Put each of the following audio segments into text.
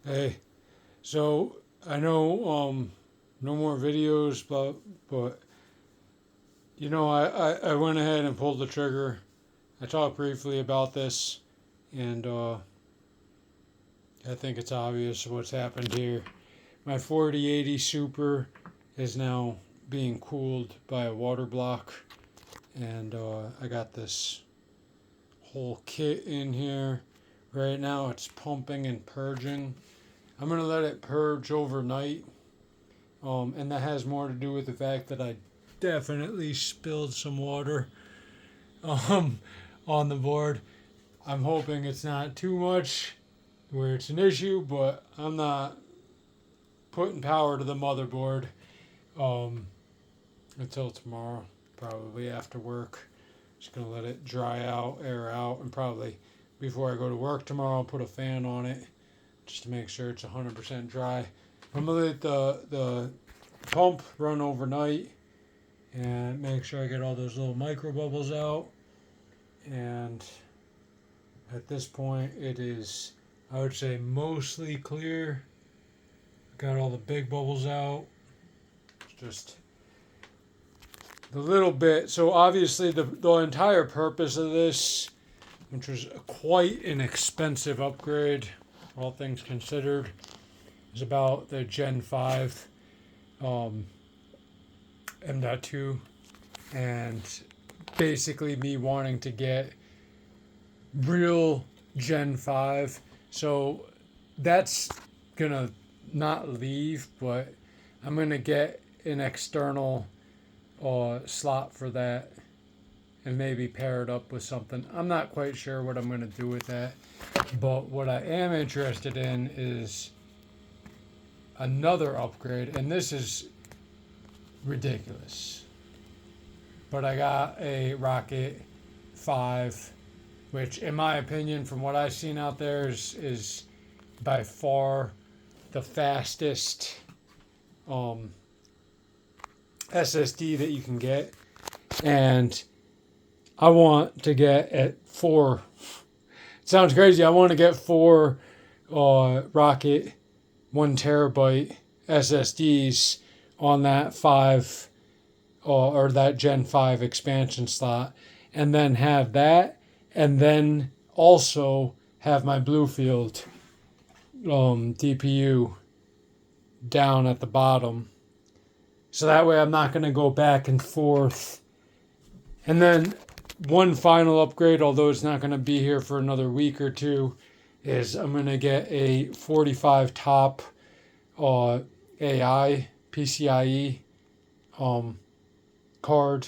Hey, so I know no more videos, but I went ahead and pulled the trigger. I talked briefly about this, and I think it's obvious what's happened here. My 4080 Super is now being cooled by a water block, and I got this whole kit in here. Right now, it's pumping and purging. I'm gonna let it purge overnight. And that has more to do with the fact that I definitely spilled some water um, on the board. I'm hoping it's not too much where it's an issue, but I'm not putting power to the motherboard um, until tomorrow, probably after work. Just gonna let it dry out, air out, and probably before I go to work tomorrow, I'll put a fan on it just to make sure it's 100% dry. I'm gonna let the pump run overnight and make sure I get all those little micro bubbles out. And at this point, it is, I would say, mostly clear. Got all the big bubbles out. It's just the little bit. So obviously, the entire purpose of this, which was quite an expensive upgrade, all things considered, is about the Gen 5 M.2, and basically me wanting to get real Gen 5. So that's gonna not leave, but I'm gonna get an external slot for that and maybe pair it up with something. I'm not quite sure what I'm gonna do with that, but what I am interested in is another upgrade, and this is ridiculous. But I got a Rocket 5, which, in my opinion, from what I've seen out there, is by far the fastest SSD that you can get. And I want to get at 4. It sounds crazy. I want to get 4 Rocket 1 terabyte SSDs on that 5 or that Gen 5 expansion slot, and then have that, and then also have my Bluefield DPU down at the bottom. So that way I'm not going to go back and forth. And then one final upgrade, although it's not going to be here for another week or two, is I'm going to get a 45 top AI PCIe card,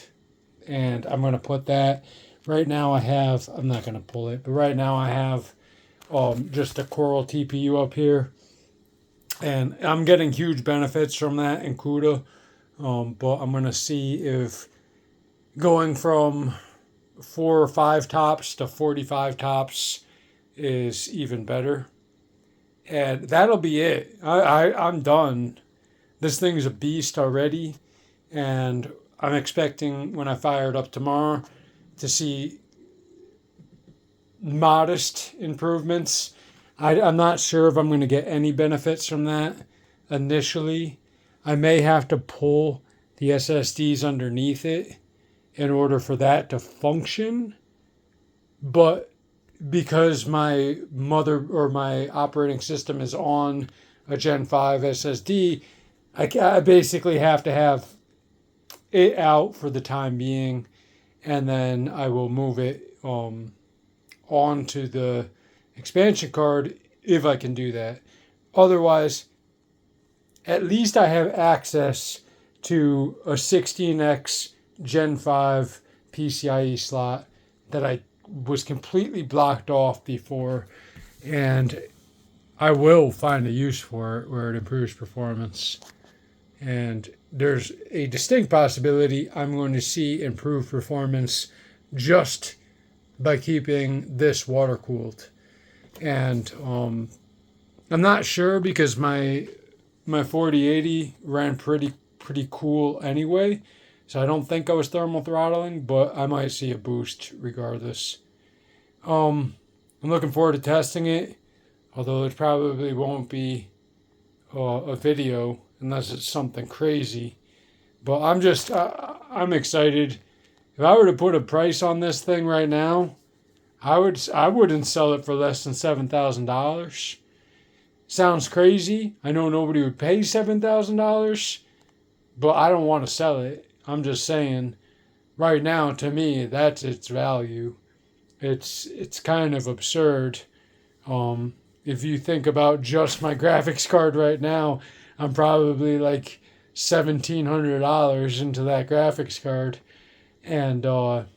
and I'm going to put that. Right now I have, I'm not going to pull it, but right now I have just a Coral TPU up here, and I'm getting huge benefits from that in CUDA, but I'm going to see if going from 4 or 5 tops to 45 tops is even better. And that'll be it. I'm done. This thing's a beast already, and I'm expecting when I fire it up tomorrow to see modest improvements. I'm not sure if I'm going to get any benefits from that initially. I may have to pull the SSDs underneath it in order for that to function, but because my mother or my operating system is on a Gen 5 SSD, I basically have to have it out for the time being, and then I will move it onto the expansion card if I can do that. Otherwise, at least I have access to a 16x Gen 5 PCIe slot that I was completely blocked off before, and I will find a use for it where it improves performance. And there's a distinct possibility I'm going to see improved performance just by keeping this water cooled. And I'm not sure because my 4080 ran pretty cool anyway. So I don't think I was thermal throttling, but I might see a boost regardless. I'm looking forward to testing it. although it probably won't be a video unless it's something crazy. But I'm excited. If I were to put a price on this thing right now, I wouldn't sell it for less than $7,000. Sounds crazy. I know nobody would pay $7,000, but I don't want to sell it. I'm just saying, right now, to me, that's its value. It's kind of absurd. If you think about just my graphics card right now, I'm probably like $1,700 into that graphics card, and the